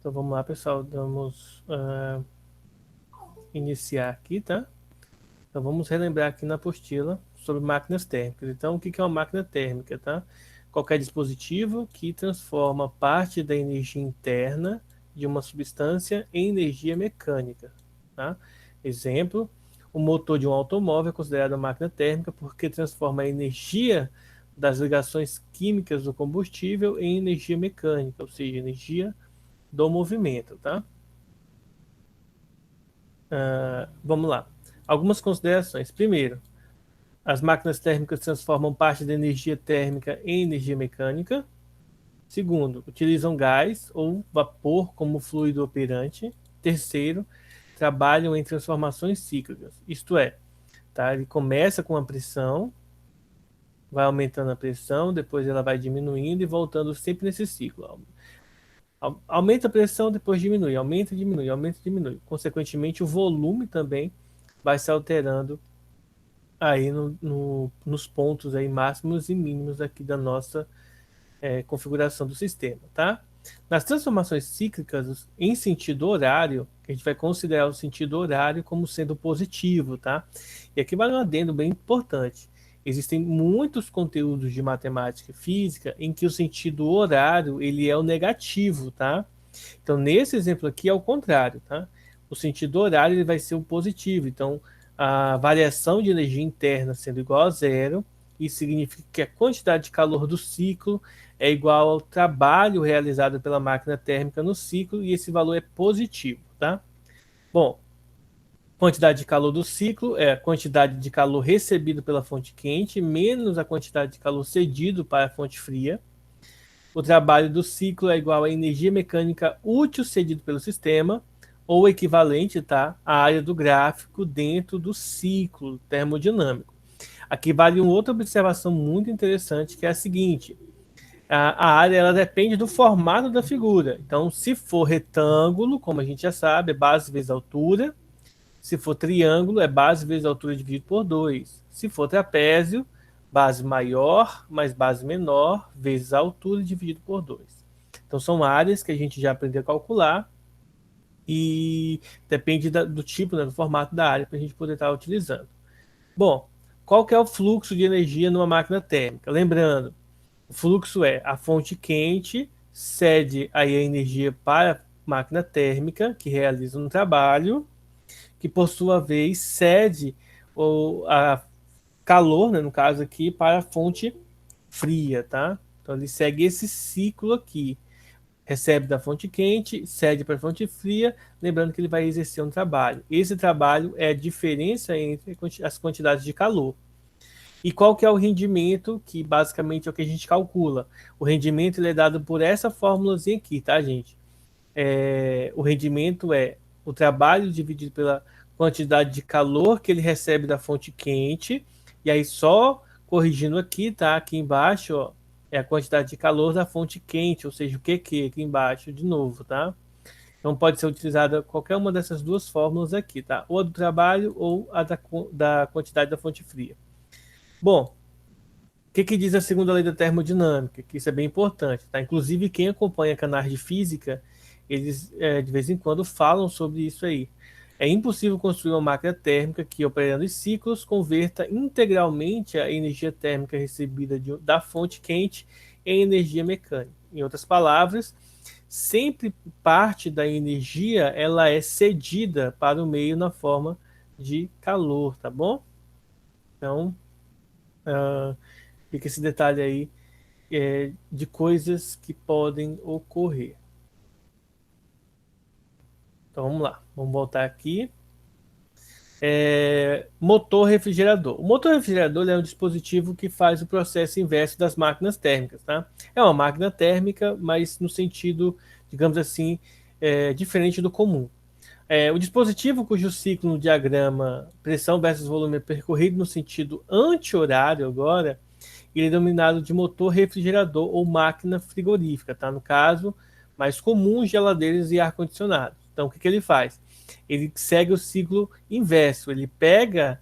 Então vamos lá, pessoal. Vamos iniciar aqui, tá? Então vamos relembrar aqui na apostila sobre máquinas térmicas. Então, o que é uma máquina térmica, tá? Qualquer dispositivo que transforma parte da energia interna de uma substância em energia mecânica, tá? Exemplo, o motor de um automóvel é considerado uma máquina térmica porque transforma a energia das ligações químicas do combustível em energia mecânica, ou seja, energia do movimento, tá? Vamos lá. Algumas considerações. Primeiro, as máquinas térmicas transformam parte da energia térmica em energia mecânica. Segundo, utilizam gás ou vapor como fluido operante. Terceiro, trabalham em transformações cíclicas. Isto é, tá? Ele começa com a pressão, vai aumentando a pressão, depois ela vai diminuindo e voltando sempre nesse ciclo. Aumenta a pressão, depois diminui, aumenta, diminui, aumenta, diminui. Consequentemente, o volume também vai se alterando aí nos pontos aí máximos e mínimos aqui da nossa configuração do sistema, tá? Nas transformações cíclicas em sentido horário, a gente vai considerar o sentido horário como sendo positivo, tá? E aqui vai um adendo bem importante. Existem muitos conteúdos de matemática e física em que o sentido horário ele é o negativo, tá? Então, nesse exemplo aqui é o contrário, tá? O sentido horário ele vai ser o positivo. Então, a variação de energia interna sendo igual a zero, isso significa que a quantidade de calor do ciclo é igual ao trabalho realizado pela máquina térmica no ciclo, e esse valor é positivo, tá? Bom, quantidade de calor do ciclo é a quantidade de calor recebido pela fonte quente menos a quantidade de calor cedido para a fonte fria. O trabalho do ciclo é igual à energia mecânica útil cedido pelo sistema, ou equivalente, tá, à área do gráfico dentro do ciclo termodinâmico. Aqui vale uma outra observação muito interessante, que é a seguinte: a área ela depende do formato da figura. Então, se for retângulo, como a gente já sabe, é base vezes altura. Se for triângulo, é base vezes altura dividido por 2. Se for trapézio, base maior mais base menor vezes a altura dividido por 2. Então, são áreas que a gente já aprendeu a calcular e depende do tipo, né, do formato da área para a gente poder estar utilizando. Bom, qual que é o fluxo de energia numa máquina térmica? Lembrando, o fluxo é a fonte quente cede aí a energia para a máquina térmica, que realiza um trabalho, que por sua vez cede a calor, né, no caso aqui, para a fonte fria, tá? Então ele segue esse ciclo aqui. Recebe da fonte quente, cede para a fonte fria, lembrando que ele vai exercer um trabalho. Esse trabalho é a diferença entre as quantidades de calor. E qual que é o rendimento, que basicamente é o que a gente calcula? O rendimento ele é dado por essa fórmulazinha aqui, tá, gente? O rendimento é o trabalho dividido pela quantidade de calor que ele recebe da fonte quente, e aí só corrigindo aqui, tá? Aqui embaixo, ó, é a quantidade de calor da fonte quente, ou seja, o QQ aqui embaixo de novo, tá? Então pode ser utilizada qualquer uma dessas duas fórmulas aqui, tá? Ou a do trabalho ou a da quantidade da fonte fria. Bom, o que diz a segunda lei da termodinâmica? Que isso é bem importante, tá? Inclusive, quem acompanha canais de física, eles de vez em quando falam sobre isso aí. É impossível construir uma máquina térmica que, operando em ciclos, converta integralmente a energia térmica recebida da fonte quente em energia mecânica. Em outras palavras, sempre parte da energia ela é cedida para o meio na forma de calor, tá bom? Então, fica esse detalhe aí de coisas que podem ocorrer. Então vamos lá, vamos voltar aqui. Motor refrigerador. O motor refrigerador é um dispositivo que faz o processo inverso das máquinas térmicas, tá? É uma máquina térmica, mas no sentido, digamos assim, diferente do comum. O dispositivo cujo ciclo no diagrama pressão versus volume é percorrido no sentido anti-horário agora, ele é denominado de motor refrigerador ou máquina frigorífica, tá? No caso, mais comum, geladeiras e ar-condicionado. Então, o que ele faz? Ele segue o ciclo inverso. Ele pega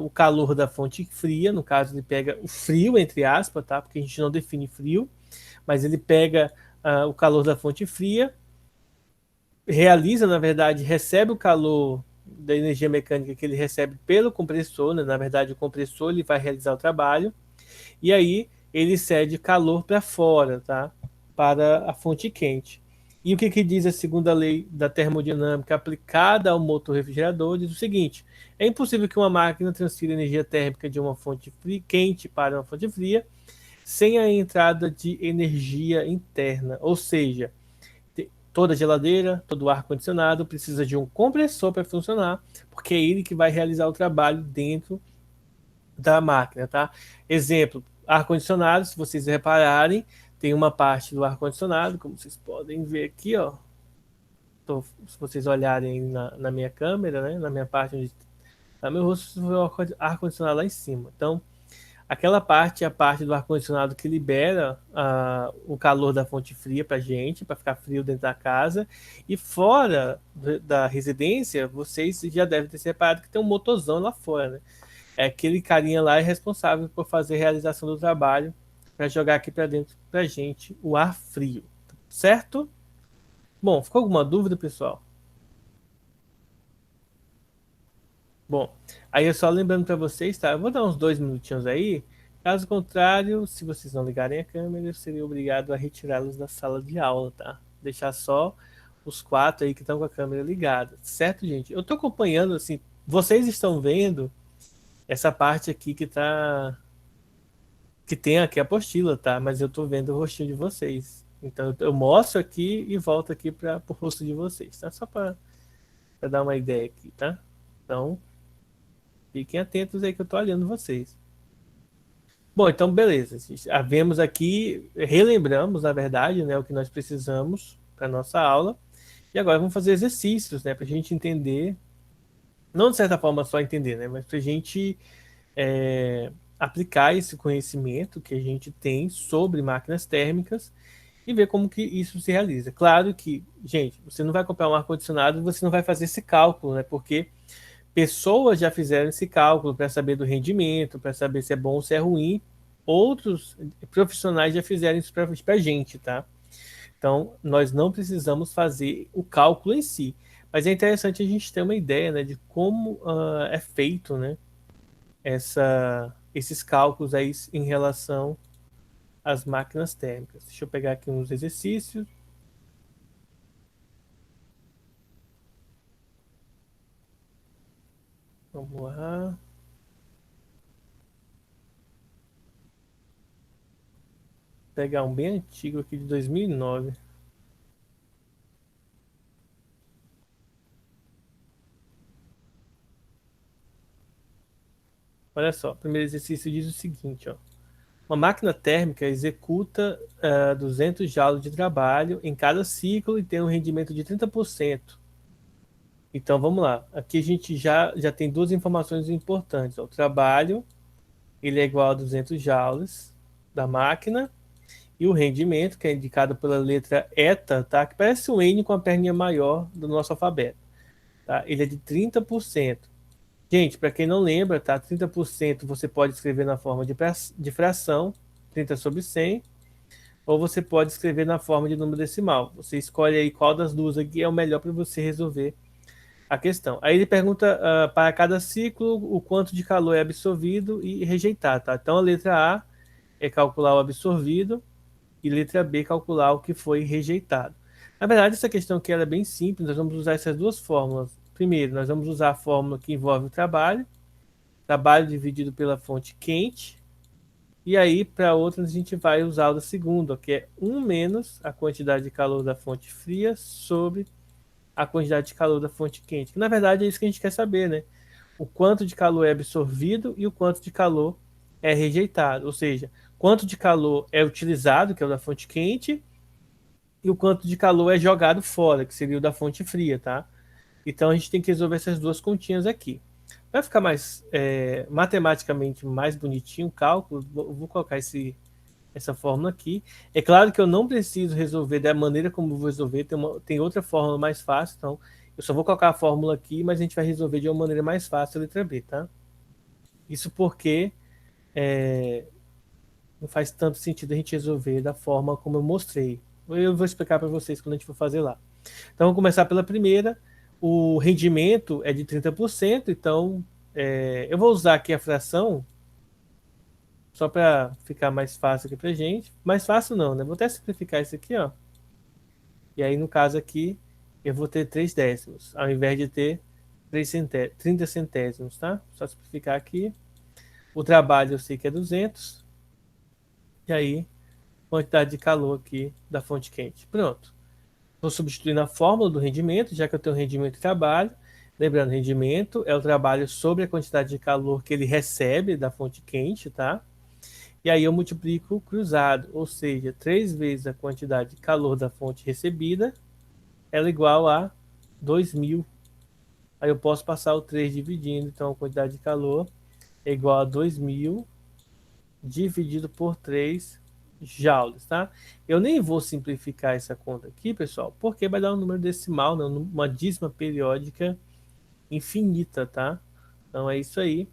o calor da fonte fria, no caso, ele pega o frio, entre aspas, tá? Porque a gente não define frio, mas ele pega o calor da fonte fria realiza, na verdade, recebe o calor da energia mecânica que ele recebe pelo compressor, né? Na verdade, o compressor ele vai realizar o trabalho e aí ele cede calor para fora, tá? Para a fonte quente. E o que, que diz a segunda lei da termodinâmica aplicada ao motor refrigerador? Diz o seguinte: é impossível que uma máquina transfira energia térmica de uma fonte fria, quente para uma fonte fria sem a entrada de energia interna. Ou seja, toda geladeira, todo ar-condicionado precisa de um compressor para funcionar, porque é ele que vai realizar o trabalho dentro da máquina, tá? Exemplo, ar-condicionado, se vocês repararem, tem uma parte do ar-condicionado, como vocês podem ver aqui, ó. Se vocês olharem na minha câmera, né? Na minha parte onde tá meu rosto, você vê o ar-condicionado lá em cima. Então, aquela parte é a parte do ar-condicionado que libera o calor da fonte fria para gente, para ficar frio dentro da casa. E fora da residência, vocês já devem ter separado que tem um motorzão lá fora, né? É aquele carinha lá é responsável por fazer a realização do trabalho para jogar aqui para dentro para gente o ar frio, certo? Bom, ficou alguma dúvida, pessoal? Bom, aí eu só lembrando para vocês, tá? Eu vou dar uns 2 minutinhos aí. Caso contrário, se vocês não ligarem a câmera, eu seria obrigado a retirá-los da sala de aula, tá? Deixar só os 4 aí que estão com a câmera ligada, certo, gente? Eu tô acompanhando, assim, vocês estão vendo essa parte aqui que tem aqui a apostila, tá? Mas eu tô vendo o rostinho de vocês. Então eu mostro aqui e volto aqui para o rosto de vocês, tá? Só para dar uma ideia aqui, tá? Então, fiquem atentos aí que eu tô olhando vocês. Bom, então beleza. Vemos aqui, relembramos, na verdade, né, o que nós precisamos para nossa aula. E agora vamos fazer exercícios, né, para a gente entender, não de certa forma só entender, né, mas para a gente aplicar esse conhecimento que a gente tem sobre máquinas térmicas e ver como que isso se realiza. Claro que, gente, você não vai comprar um ar-condicionado e você não vai fazer esse cálculo, né, porque pessoas já fizeram esse cálculo para saber do rendimento, para saber se é bom ou se é ruim. Outros profissionais já fizeram isso para a gente, tá? Então, nós não precisamos fazer o cálculo em si. Mas é interessante a gente ter uma ideia, né, de como é feito, né, esses cálculos aí em relação às máquinas térmicas. Deixa eu pegar aqui uns exercícios. Vamos lá. Vou pegar um bem antigo aqui de 2009. Olha só, o primeiro exercício diz o seguinte, ó. Uma máquina térmica executa 200 joules de trabalho em cada ciclo e tem um rendimento de 30%. Então vamos lá. Aqui a gente já tem duas informações importantes. Ó. O trabalho ele é igual a 200 joules da máquina e o rendimento, que é indicado pela letra eta, tá? Que parece um N com a perninha maior do nosso alfabeto. Tá? Ele é de 30%. Gente, para quem não lembra, tá? 30% você pode escrever na forma de fração, 30 sobre 100, ou você pode escrever na forma de número decimal. Você escolhe aí qual das duas aqui é o melhor para você resolver a questão. Aí ele pergunta para cada ciclo o quanto de calor é absorvido e rejeitado, tá? Então a letra A é calcular o absorvido e letra B calcular o que foi rejeitado. Na verdade, essa questão aqui ela é bem simples, nós vamos usar essas duas fórmulas. Primeiro, nós vamos usar a fórmula que envolve o trabalho dividido pela fonte quente, e aí, para outra, a gente vai usar o segundo, que é 1 menos a quantidade de calor da fonte fria sobre a quantidade de calor da fonte quente. Que, na verdade, é isso que a gente quer saber, né? O quanto de calor é absorvido e o quanto de calor é rejeitado. Ou seja, quanto de calor é utilizado, que é o da fonte quente, e o quanto de calor é jogado fora, que seria o da fonte fria, tá? Então, a gente tem que resolver essas duas continhas aqui. Vai ficar mais matematicamente mais bonitinho o cálculo, vou colocar essa fórmula aqui. É claro que eu não preciso resolver da maneira como eu vou resolver, tem outra fórmula mais fácil, então eu só vou colocar a fórmula aqui, mas a gente vai resolver de uma maneira mais fácil a letra B, tá? Isso porque não faz tanto sentido a gente resolver da forma como eu mostrei. Eu vou explicar para vocês quando a gente for fazer lá. Então, vamos começar pela primeira. O rendimento é de 30%, então eu vou usar aqui a fração só para ficar mais fácil aqui para gente. Mais fácil não, né? Vou até simplificar isso aqui, ó. E aí, no caso aqui, eu vou ter 3 décimos, ao invés de ter 30 centésimos, tá? Só simplificar aqui. O trabalho eu sei que é 200. E aí, quantidade de calor aqui da fonte quente. Pronto. Vou substituir na fórmula do rendimento, já que eu tenho rendimento e trabalho. Lembrando, rendimento é o trabalho sobre a quantidade de calor que ele recebe da fonte quente, tá? E aí eu multiplico cruzado, ou seja, 3 vezes a quantidade de calor da fonte recebida, ela é igual a 2.000. Aí eu posso passar o 3 dividindo, então a quantidade de calor é igual a 2.000 dividido por 3 joules, tá? Eu nem vou simplificar essa conta aqui, pessoal, porque vai dar um número decimal, né? Uma dízima periódica infinita, tá? Então é isso aí.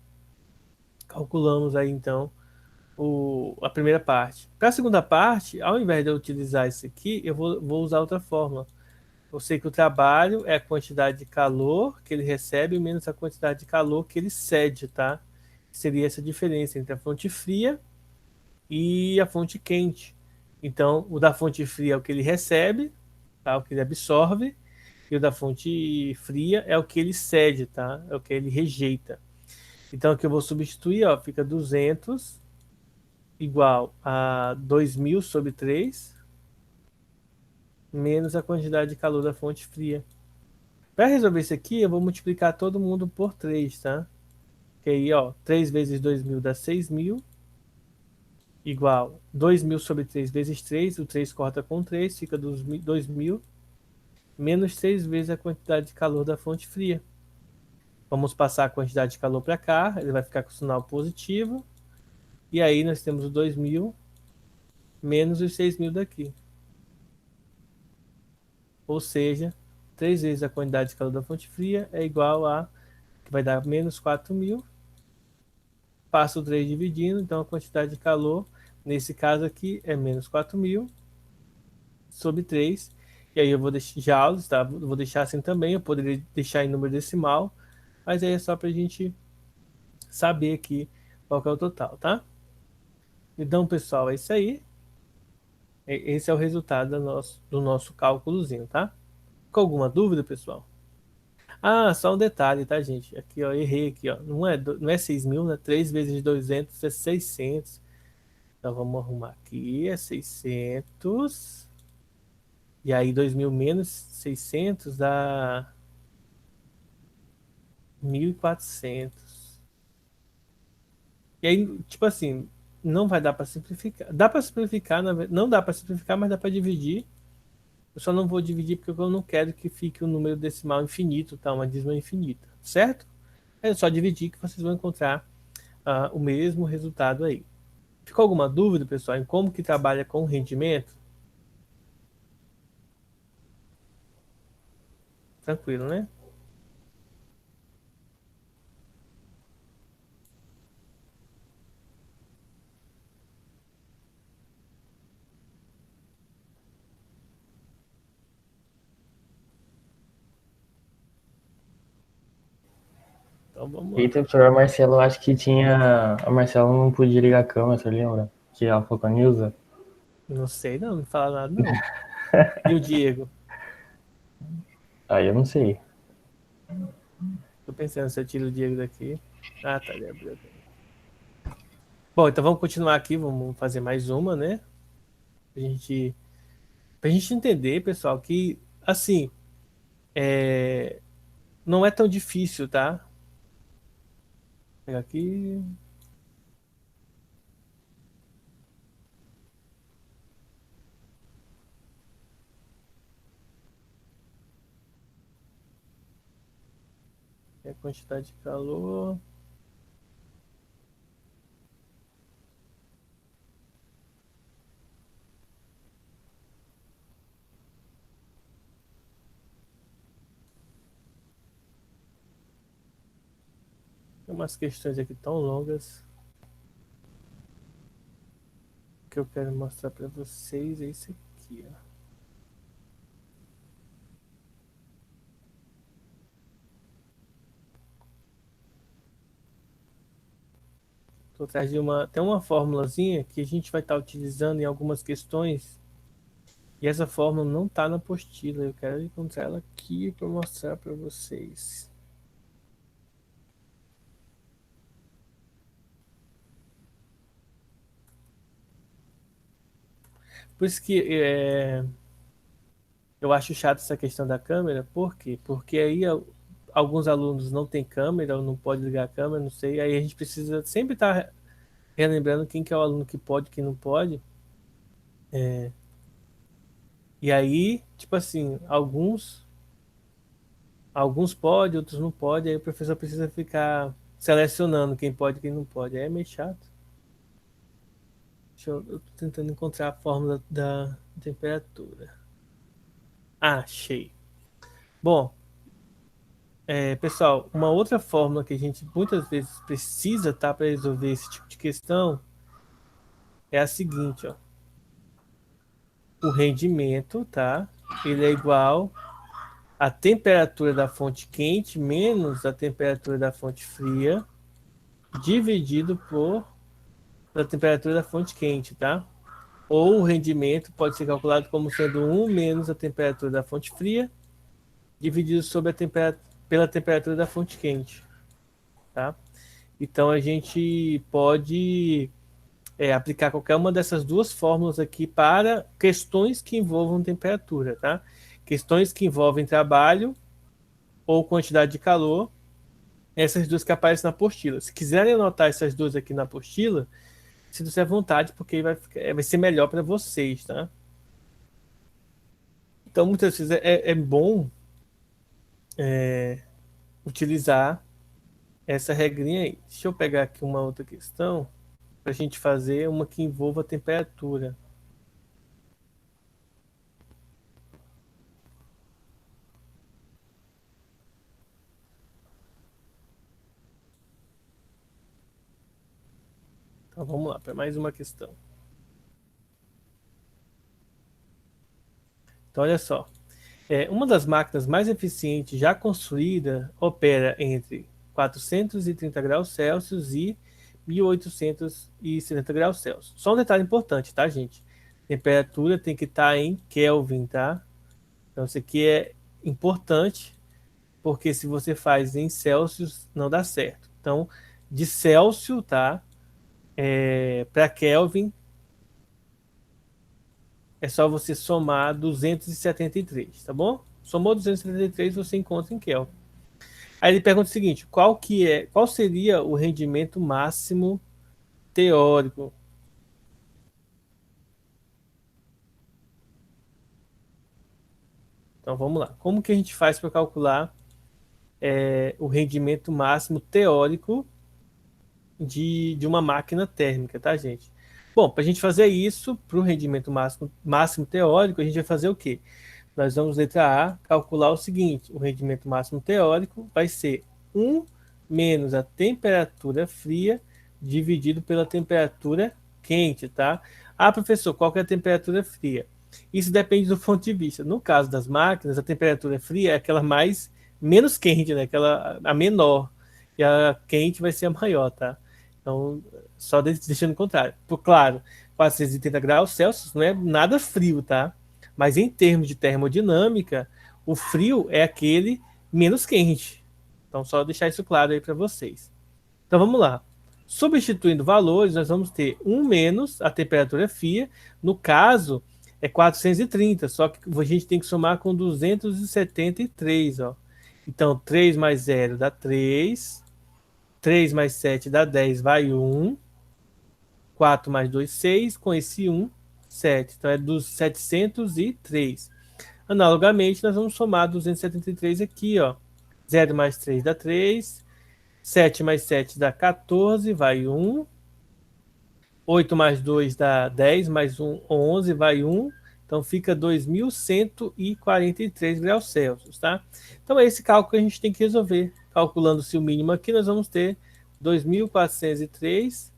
Calculamos aí então a primeira parte. Para a segunda parte, ao invés de eu utilizar isso aqui, eu vou usar outra fórmula. Eu sei que o trabalho é a quantidade de calor que ele recebe menos a quantidade de calor que ele cede, tá? Seria essa diferença entre a fonte fria e a fonte quente. Então, o da fonte fria é o que ele recebe, tá? O que ele absorve, e o da fonte fria é o que ele cede, tá? É o que ele rejeita. Então, aqui eu vou substituir, ó, fica 200 igual a 2.000 sobre 3 menos a quantidade de calor da fonte fria. Para resolver isso aqui, eu vou multiplicar todo mundo por 3, tá? Que aí, ó, 3 vezes 2.000 dá 6.000, igual 2.000 sobre 3 vezes 3, o 3 corta com 3, fica 2.000, menos 6 vezes a quantidade de calor da fonte fria. Vamos passar a quantidade de calor para cá, ele vai ficar com o sinal positivo, e aí nós temos o 2.000 menos os 6.000 daqui. Ou seja, 3 vezes a quantidade de calor da fonte fria é igual a, que vai dar menos 4.000, passa o 3 dividindo, então a quantidade de calor, nesse caso aqui, é menos 4.000 sobre 3. E aí eu vou deixar joules, tá? Vou deixar assim também, eu poderia deixar em número decimal, mas aí é só para a gente saber aqui qual que é o total, tá? Então, pessoal, é isso aí. Esse é o resultado do nosso cálculozinho, tá? Com alguma dúvida, pessoal? Ah, só um detalhe, tá, gente? Aqui, ó, errei aqui, ó. Não é 6.000, né? 3 vezes 200 é 600. Então, vamos arrumar aqui, é 600. E aí, 2.000 menos 600 dá 1.400. E aí, tipo assim, não vai dar para simplificar. Dá para simplificar, não dá para simplificar, mas dá para dividir. Eu só não vou dividir porque eu não quero que fique um número decimal infinito, tá? Uma dízima infinita, certo? É só dividir que vocês vão encontrar o mesmo resultado aí. Ficou alguma dúvida, pessoal, em como que trabalha com rendimento? Tranquilo, né? Então vamos lá. Eita, professor, a Marcela, eu acho que tinha. A Marcela não podia ligar a câmera, você lembra? Que ela falou com a Nilza. Não sei não, não fala nada não. E o Diego? Aí eu não sei. Tô pensando se eu tiro o Diego daqui. Ah, tá, ele abriu aqui. Bom, então vamos continuar aqui, vamos fazer mais uma, né? Pra gente, pra gente entender, pessoal, que, assim, é, não é tão difícil, tá? Vou pegar aqui, é a quantidade de calor. Tem umas questões aqui tão longas que eu quero mostrar para vocês. É isso aqui, ó. Estou atrás de tem uma formulazinha que a gente vai estar utilizando em algumas questões. E essa fórmula não está na apostila. Eu quero encontrar ela aqui para mostrar para vocês. Por isso que eu acho chato essa questão da câmera. Por quê? Porque aí alguns alunos não têm câmera ou não pode ligar a câmera, não sei. Aí a gente precisa sempre estar relembrando quem que é o aluno que pode e quem não pode. E aí, tipo assim, alguns podem, outros não podem. Aí o professor precisa ficar selecionando quem pode e quem não pode. Aí é meio chato. Eu tô tentando encontrar a fórmula da temperatura. Ah, achei. Bom, pessoal, uma outra fórmula que a gente muitas vezes precisa tá, para resolver esse tipo de questão é a seguinte, ó. O rendimento, tá? Ele é igual à temperatura da fonte quente menos a temperatura da fonte fria dividido pela temperatura da fonte quente, tá? Ou o rendimento pode ser calculado como sendo 1 menos a temperatura da fonte fria dividido sobre pela temperatura da fonte quente, tá? Então a gente pode aplicar qualquer uma dessas duas fórmulas aqui para questões que envolvam temperatura, tá? Questões que envolvem trabalho ou quantidade de calor, essas duas que aparecem na apostila. Se quiserem anotar essas duas aqui na apostila, sinta-se à vontade, porque vai ser melhor para vocês, tá? Então, muitas vezes é bom utilizar essa regrinha aí. Deixa eu pegar aqui uma outra questão para a gente fazer uma que envolva a temperatura. Então vamos lá, para mais uma questão. Então olha só, uma das máquinas mais eficientes já construída opera entre 430 graus Celsius e 1870 graus Celsius. Só um detalhe importante, tá, gente? Temperatura tem que estar em Kelvin, tá? Então isso aqui é importante, porque se você faz em Celsius, não dá certo. Então, de Celsius, tá? Para Kelvin, é só você somar 273, tá bom? Somou 273, você encontra em Kelvin. Aí ele pergunta o seguinte: qual seria o rendimento máximo teórico? Então vamos lá. Como que a gente faz para calcular o rendimento máximo teórico de uma máquina térmica, tá, gente? Bom, para a gente fazer isso, para o rendimento máximo teórico, a gente vai fazer o quê? Nós vamos, letra A, calcular o seguinte: o rendimento máximo teórico vai ser 1 menos a temperatura fria dividido pela temperatura quente, tá? Ah, professor, qual que é a temperatura fria? Isso depende do ponto de vista. No caso das máquinas, a temperatura fria é aquela menos quente, né? A menor. E a quente vai ser a maior, tá? Então, só deixando o contrário. Claro, 430 graus Celsius não é nada frio, tá? Mas em termos de termodinâmica, o frio é aquele menos quente. Então, só deixar isso claro aí para vocês. Então, vamos lá. Substituindo valores, nós vamos ter 1 menos a temperatura fria. No caso, é 430, só que a gente tem que somar com 273, ó. Então, 3 mais 0 dá 3. 3 mais 7 dá 10, vai 1. 4 mais 2, 6. Com esse 1, 7. Então, é dos 703. Analogamente, nós vamos somar 273 aqui, ó. 0 mais 3 dá 3. 7 mais 7 dá 14, vai 1. 8 mais 2 dá 10, mais 1, 11, vai 1. Então fica 2.143 graus Celsius, tá? Então é esse cálculo que a gente tem que resolver. Calculando-se o mínimo aqui, nós vamos ter 2.403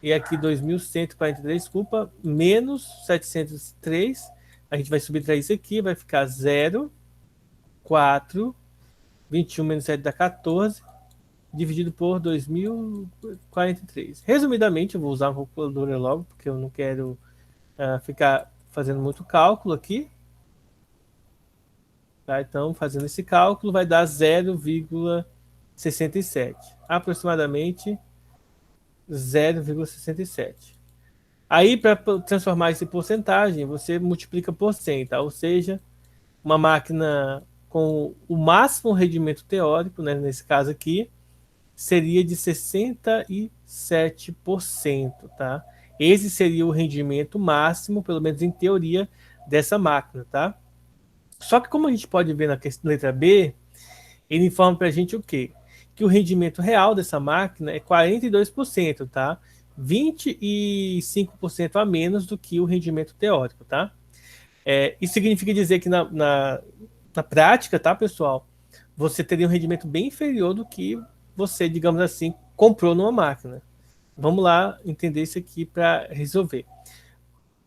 e aqui 2.143, desculpa, menos 703. A gente vai subtrair isso aqui, vai ficar 0, 4, 21 menos 7 dá 14. dividido por 2043. Resumidamente, eu vou usar uma calculadora logo, porque eu não quero ficar fazendo muito cálculo aqui. Tá? Então, fazendo esse cálculo, vai dar 0,67. Aproximadamente 0,67. Aí, para transformar isso em porcentagem, você multiplica por 100, tá? Ou seja, uma máquina com o máximo rendimento teórico, né, nesse caso aqui, seria de 67%, tá? Esse seria o rendimento máximo, pelo menos em teoria, dessa máquina, tá? Só que como a gente pode ver na letra B, ele informa para a gente o quê? Que o rendimento real dessa máquina é 42%, tá? 25% a menos do que o rendimento teórico, tá? Isso significa dizer que na prática, tá, pessoal? Você teria um rendimento bem inferior do que você, digamos assim, comprou numa máquina. Vamos lá entender isso aqui para resolver.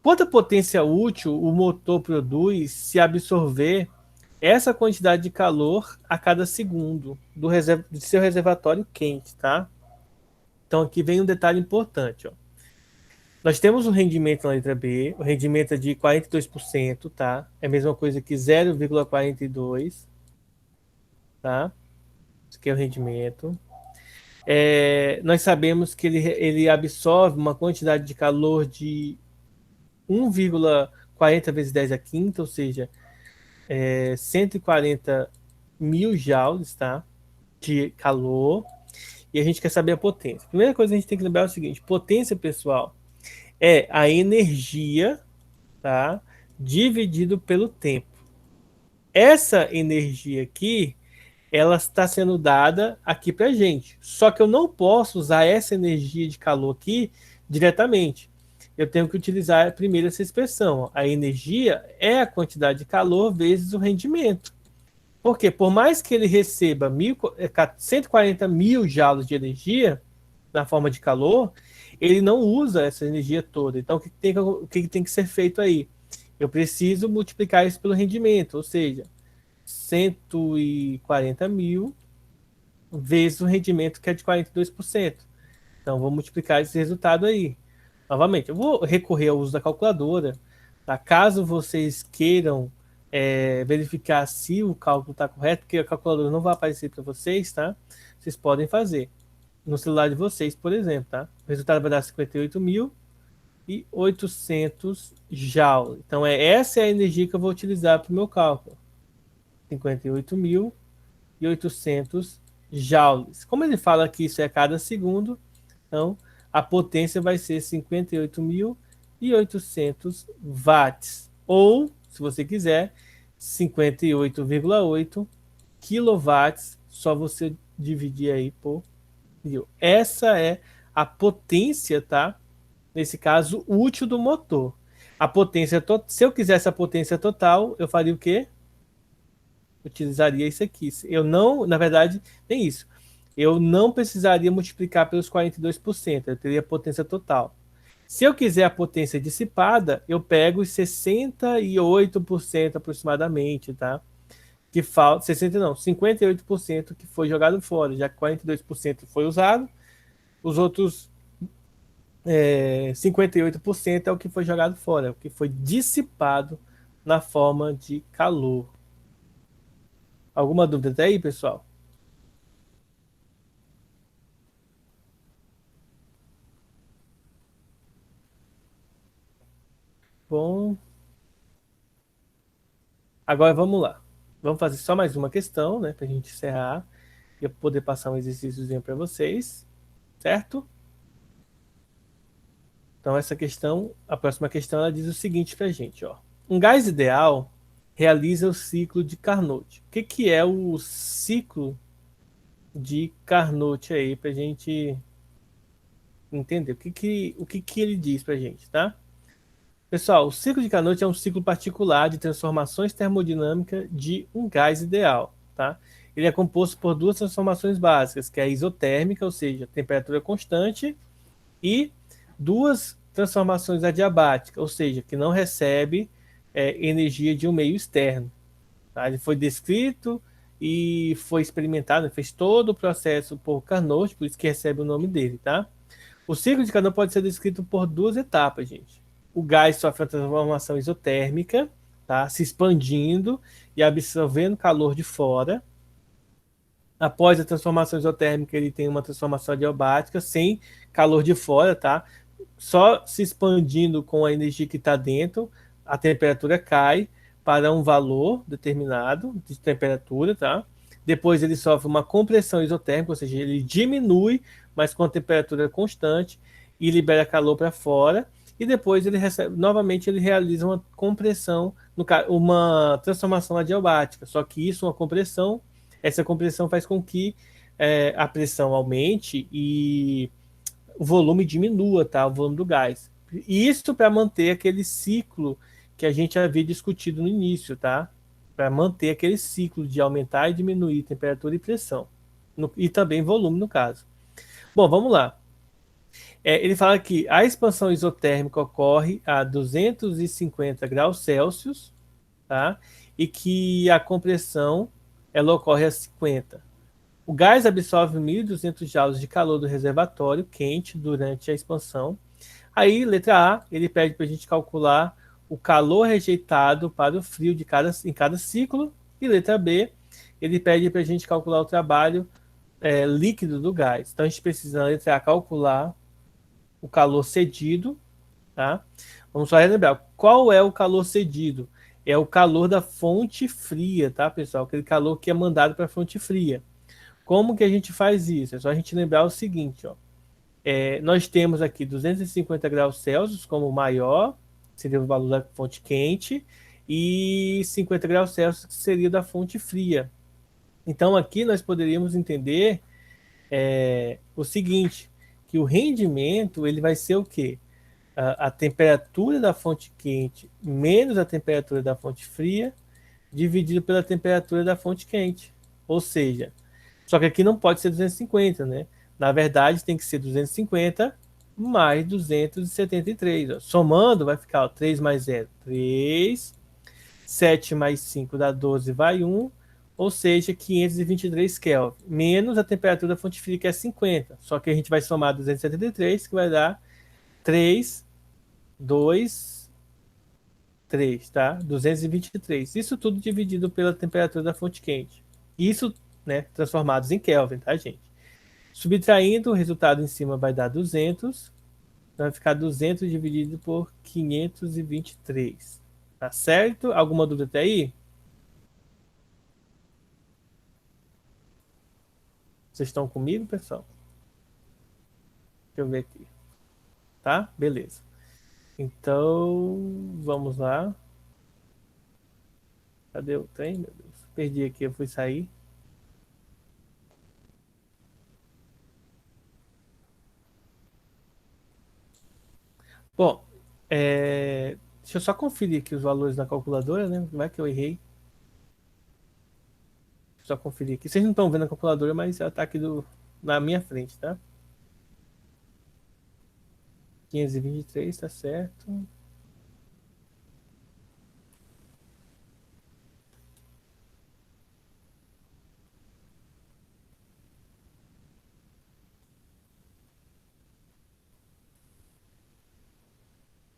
Quanta potência útil o motor produz se absorver essa quantidade de calor a cada segundo de seu reservatório quente, tá? Então aqui vem um detalhe importante, ó. Nós temos o rendimento na letra B, o rendimento é de 42%, tá? É a mesma coisa que 0,42, tá? Isso aqui é o rendimento. Nós sabemos que ele absorve uma quantidade de calor de 1,40 vezes 10 a quinta, ou seja, 140 mil joules, tá? De calor. E a gente quer saber a potência. A primeira coisa que a gente tem que lembrar é o seguinte: potência, pessoal, é a energia, tá? Dividido pelo tempo. Essa energia aqui, ela está sendo dada aqui para gente. Só que eu não posso usar essa energia de calor aqui diretamente. Eu tenho que utilizar primeiro essa expressão. A energia é a quantidade de calor vezes o rendimento. Porque por mais que ele receba 140 mil joules de energia na forma de calor, ele não usa essa energia toda. Então, o que tem que ser feito aí? Eu preciso multiplicar isso pelo rendimento, ou seja, 140 mil vezes o rendimento que é de 42%. Então, vou multiplicar esse resultado aí. Novamente, eu vou recorrer ao uso da calculadora. Tá? Caso vocês queiram verificar se o cálculo está correto, porque a calculadora não vai aparecer para vocês, tá? Vocês podem fazer no celular de vocês, por exemplo, tá? O resultado vai dar 58.800 joules. Então, essa é a energia que eu vou utilizar para o meu cálculo. 58.800 joules. Como ele fala que isso é a cada segundo, então a potência vai ser 58.800 watts. Ou, se você quiser, 58,8 quilowatts. Só você dividir aí por 1.000. Essa é a potência, tá? Nesse caso, útil do motor. A potência se eu quisesse a potência total, eu faria o quê? Utilizaria isso aqui. Eu não, na verdade, nem isso. Eu não precisaria multiplicar pelos 42%, eu teria potência total. Se eu quiser a potência dissipada, eu pego os 68% aproximadamente, tá? Que falta, 60 não, 58% que foi jogado fora, já que 42% foi usado, os outros 58% é o que foi jogado fora, é o que foi dissipado na forma de calor. Alguma dúvida até aí, pessoal? Bom, agora vamos lá. Vamos fazer só mais uma questão, né, para a gente encerrar e eu poder passar um exercíciozinho para vocês, certo? Então essa questão, a próxima questão, ela diz o seguinte para a gente, ó. Um gás ideal realiza o ciclo de Carnot. O que é o ciclo de Carnot aí para a gente entender o que ele diz para a gente, tá? Pessoal, o ciclo de Carnot é um ciclo particular de transformações termodinâmicas de um gás ideal, tá? Ele é composto por duas transformações básicas, que é a isotérmica, ou seja, temperatura constante, e duas transformações adiabáticas, ou seja, que não recebe energia de um meio externo. Tá? Ele foi descrito e foi experimentado, fez todo o processo por Carnot, por isso que recebe o nome dele, tá? O ciclo de Carnot pode ser descrito por duas etapas, gente. O gás sofre uma transformação isotérmica, tá? Se expandindo e absorvendo calor de fora. Após a transformação isotérmica, ele tem uma transformação adiabática sem calor de fora, tá? Só se expandindo com a energia que está dentro, a temperatura cai para um valor determinado de temperatura, tá? Depois ele sofre uma compressão isotérmica, ou seja, ele diminui, mas com a temperatura constante e libera calor para fora. E depois ele recebe, novamente ele realiza uma compressão, uma transformação adiabática. Só que isso, uma compressão, essa compressão faz com que a pressão aumente e o volume diminua, tá? O volume do gás. Isso para manter aquele ciclo que a gente havia discutido no início, tá? Para manter aquele ciclo de aumentar e diminuir temperatura e pressão. E também volume, no caso. Bom, vamos lá. Ele fala que a expansão isotérmica ocorre a 250 graus Celsius, tá? E que a compressão ela ocorre a 50. O gás absorve 1.200 joules de calor do reservatório quente durante a expansão. Aí, letra A, ele pede para a gente calcular o calor rejeitado para o frio em cada ciclo. E letra B, ele pede para a gente calcular o trabalho líquido do gás. Então, a gente precisa, na letra A, calcular o calor cedido. Tá? Vamos só relembrar. Qual é o calor cedido? É o calor da fonte fria, tá, pessoal? Aquele calor que é mandado para a fonte fria. Como que a gente faz isso? É só a gente lembrar o seguinte, ó. Nós temos aqui 250 graus Celsius como maior, seria o valor da fonte quente, e 50 graus Celsius que seria da fonte fria. Então aqui nós poderíamos entender o seguinte, que o rendimento ele vai ser o quê? A temperatura da fonte quente menos a temperatura da fonte fria, dividido pela temperatura da fonte quente. Ou seja, só que aqui não pode ser 250, né? Na verdade, tem que ser 250 mais 273. Ó. Somando, vai ficar ó, 3 mais 0, 3. 7 mais 5 dá 12, vai 1. Ou seja, 523 Kelvin. Menos a temperatura da fonte fria, que é 50. Só que a gente vai somar 273, que vai dar 3, 2, 3, tá? 223. Isso tudo dividido pela temperatura da fonte quente. Isso, né, transformados em Kelvin, tá, gente? Subtraindo, o resultado em cima vai dar 200. Vai ficar 200 dividido por 523. Tá certo? Alguma dúvida até aí? Vocês estão comigo, pessoal? Deixa eu ver aqui. Tá? Beleza. Então, vamos lá. Cadê o trem, meu Deus? Perdi aqui, eu fui sair. Bom, deixa eu só conferir aqui os valores na calculadora, né? Como é que eu errei? Deixa eu só conferir aqui. Vocês não estão vendo a calculadora, mas ela está aqui na minha frente, tá? 523, tá certo.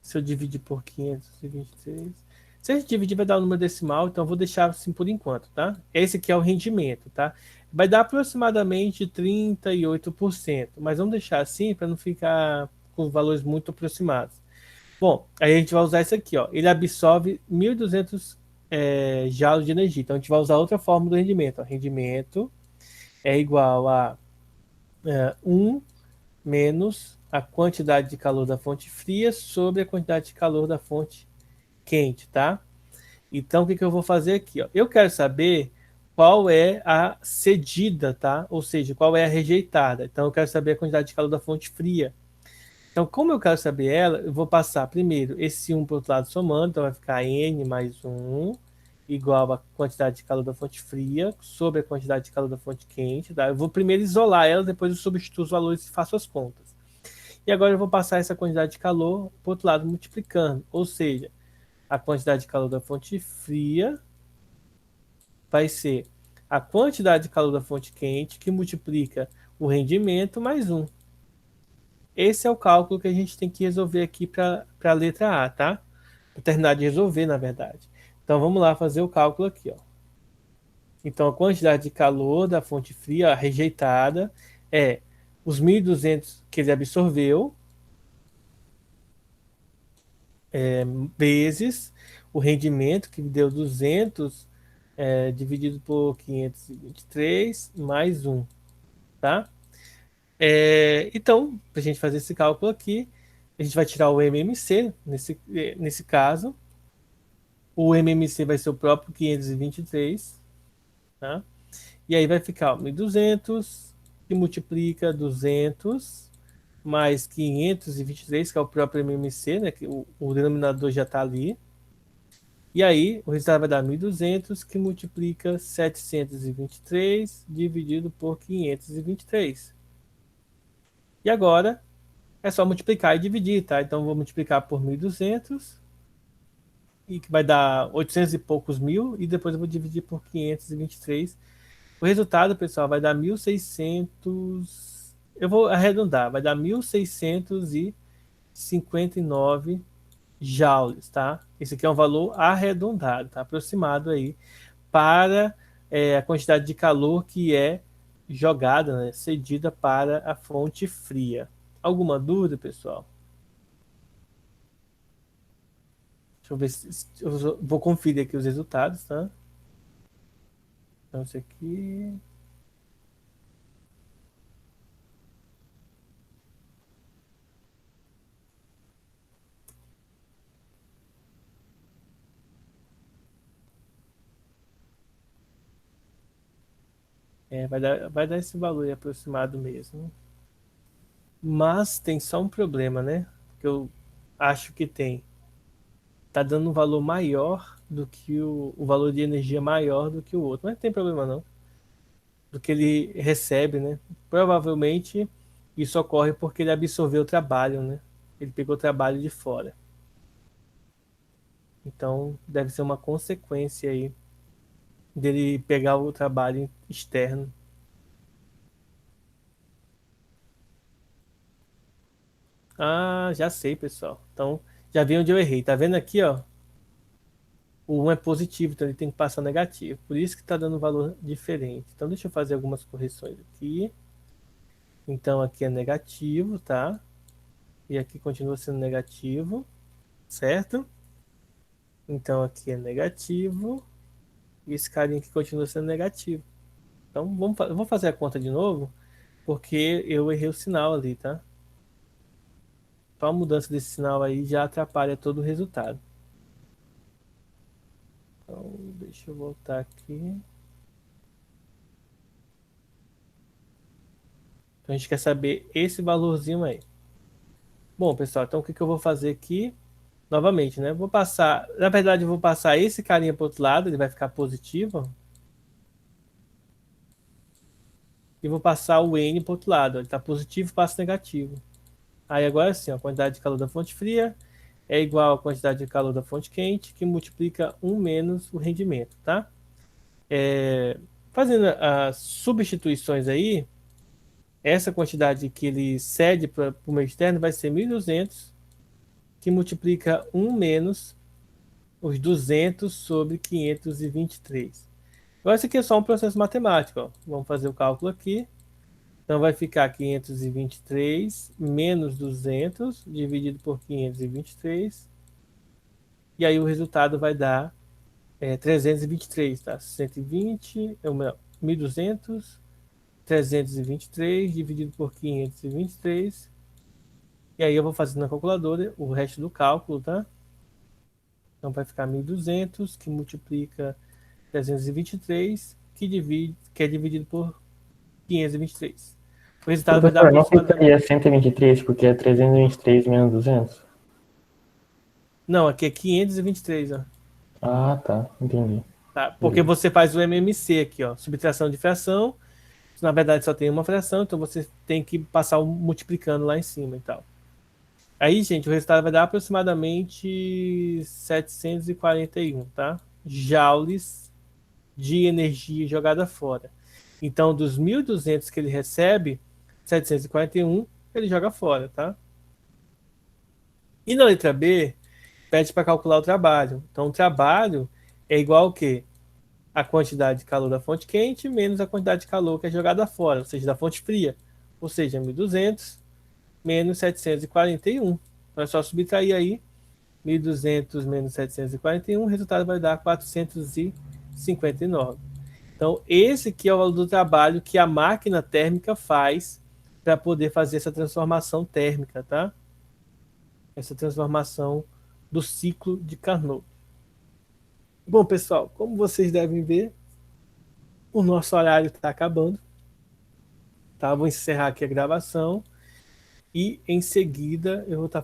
Se eu dividir por 523. Se a gente dividir, vai dar o número decimal, então eu vou deixar assim por enquanto, tá? Esse aqui é o rendimento, tá? Vai dar aproximadamente 38%, mas vamos deixar assim para não ficar com valores muito aproximados. Bom, aí a gente vai usar isso aqui, ó. Ele absorve 1.200 joules de energia. Então a gente vai usar outra forma do rendimento. Ó. Rendimento é igual a 1 menos a quantidade de calor da fonte fria sobre a quantidade de calor da fonte quente, tá? Então, o que eu vou fazer aqui? Ó? Eu quero saber qual é a cedida, tá? Ou seja, qual é a rejeitada. Então, eu quero saber a quantidade de calor da fonte fria. Então, como eu quero saber ela, eu vou passar primeiro esse 1 para o outro lado somando. Então, vai ficar N mais 1 igual a quantidade de calor da fonte fria sobre a quantidade de calor da fonte quente. Tá? Eu vou primeiro isolar ela, depois eu substituo os valores e faço as contas. E agora eu vou passar essa quantidade de calor para o outro lado multiplicando. Ou seja, a quantidade de calor da fonte fria vai ser a quantidade de calor da fonte quente, que multiplica o rendimento, mais 1. Esse é o cálculo que a gente tem que resolver aqui para a letra A, tá? Para terminar de resolver, na verdade. Então, vamos lá fazer o cálculo aqui, ó. Então, a quantidade de calor da fonte fria rejeitada é os 1.200 que ele absorveu, vezes o rendimento, que deu 200, dividido por 523, mais 1, tá? Então, para a gente fazer esse cálculo aqui, a gente vai tirar o MMC, nesse caso. O MMC vai ser o próprio 523, tá? E aí vai ficar 1.200, que multiplica 200 mais 523, que é o próprio MMC, né? Que o denominador já está ali. E aí o resultado vai dar 1.200, que multiplica 723 dividido por 523. E agora é só multiplicar e dividir, tá? Então vou multiplicar por 1.200, e que vai dar 800 e poucos mil, e depois eu vou dividir por 523. O resultado, pessoal, vai dar 1.600. Eu vou arredondar, vai dar 1.659 joules, tá? Esse aqui é um valor arredondado, tá? Aproximado aí para a quantidade de calor que é jogada, né? Cedida para a fonte fria. Alguma dúvida, pessoal? Deixa eu ver se eu vou conferir aqui os resultados, tá? Então, isso aqui. Vai dar esse valor aí aproximado mesmo. Mas tem só um problema, né? Que eu acho que tem. Tá dando um valor maior do que o valor de energia maior do que o outro. Mas não tem problema não. Do que ele recebe, né? Provavelmente isso ocorre porque ele absorveu o trabalho, né? Ele pegou o trabalho de fora. Então deve ser uma consequência aí dele pegar o trabalho externo. Ah, já sei, pessoal. Então já vi onde eu errei. Tá vendo aqui, ó? O 1 é positivo, então ele tem que passar negativo. Por isso que está dando um valor diferente. Então deixa eu fazer algumas correções aqui. Então aqui é negativo, tá? E aqui continua sendo negativo, certo? Então aqui é negativo. E esse carinha aqui continua sendo negativo. Então eu vou fazer a conta de novo, porque eu errei o sinal ali, tá? Então a mudança desse sinal aí já atrapalha todo o resultado. Então deixa eu voltar aqui. Então a gente quer saber esse valorzinho aí. Bom, pessoal, então o que eu vou fazer aqui? Novamente, né? Vou passar, na verdade, eu vou passar esse carinha para o outro lado, ele vai ficar positivo. E vou passar o N para o outro lado, ele está positivo, passa negativo. Aí agora sim, a quantidade de calor da fonte fria é igual à quantidade de calor da fonte quente, que multiplica 1 menos o rendimento, tá? Fazendo as substituições aí, essa quantidade que ele cede para o meio externo vai ser 1.200, que multiplica 1 menos os 200 sobre 523. Agora, isso aqui é só um processo matemático. Ó. Vamos fazer o cálculo aqui. Então, vai ficar 523 menos 200 dividido por 523. E aí, o resultado vai dar 323, tá? 120, 1.200, 323 dividido por 523. E aí, eu vou fazer na calculadora o resto do cálculo, tá? Então, vai ficar 1.200, que multiplica 323, que é dividido por 523. O resultado vai dar Professor, não aproximadamente. ficaria 123, porque é 323 menos 200? Não, aqui é 523, ó. Ah, tá. Entendi. Tá? Porque Beleza. você faz o MMC aqui, ó. Subtração de fração. Na verdade, só tem uma fração, então você tem que passar o multiplicando lá em cima e tal. Aí, gente, o resultado vai dar aproximadamente 741, tá? Joules de energia jogada fora. Então, dos 1.200 que ele recebe, 741 ele joga fora, tá? E na letra B, pede para calcular o trabalho. Então, o trabalho é igual ao quê? A quantidade de calor da fonte quente menos a quantidade de calor que é jogada fora, ou seja, da fonte fria. Ou seja, 1.200 menos 741. Então, é só subtrair aí 1.200 menos 741, o resultado vai dar 459. Então, esse que é o valor do trabalho que a máquina térmica faz para poder fazer essa transformação térmica, tá? Essa transformação do ciclo de Carnot. Bom, pessoal, como vocês devem ver, o nosso horário está acabando. Tá? Vou encerrar aqui a gravação e em seguida eu vou estar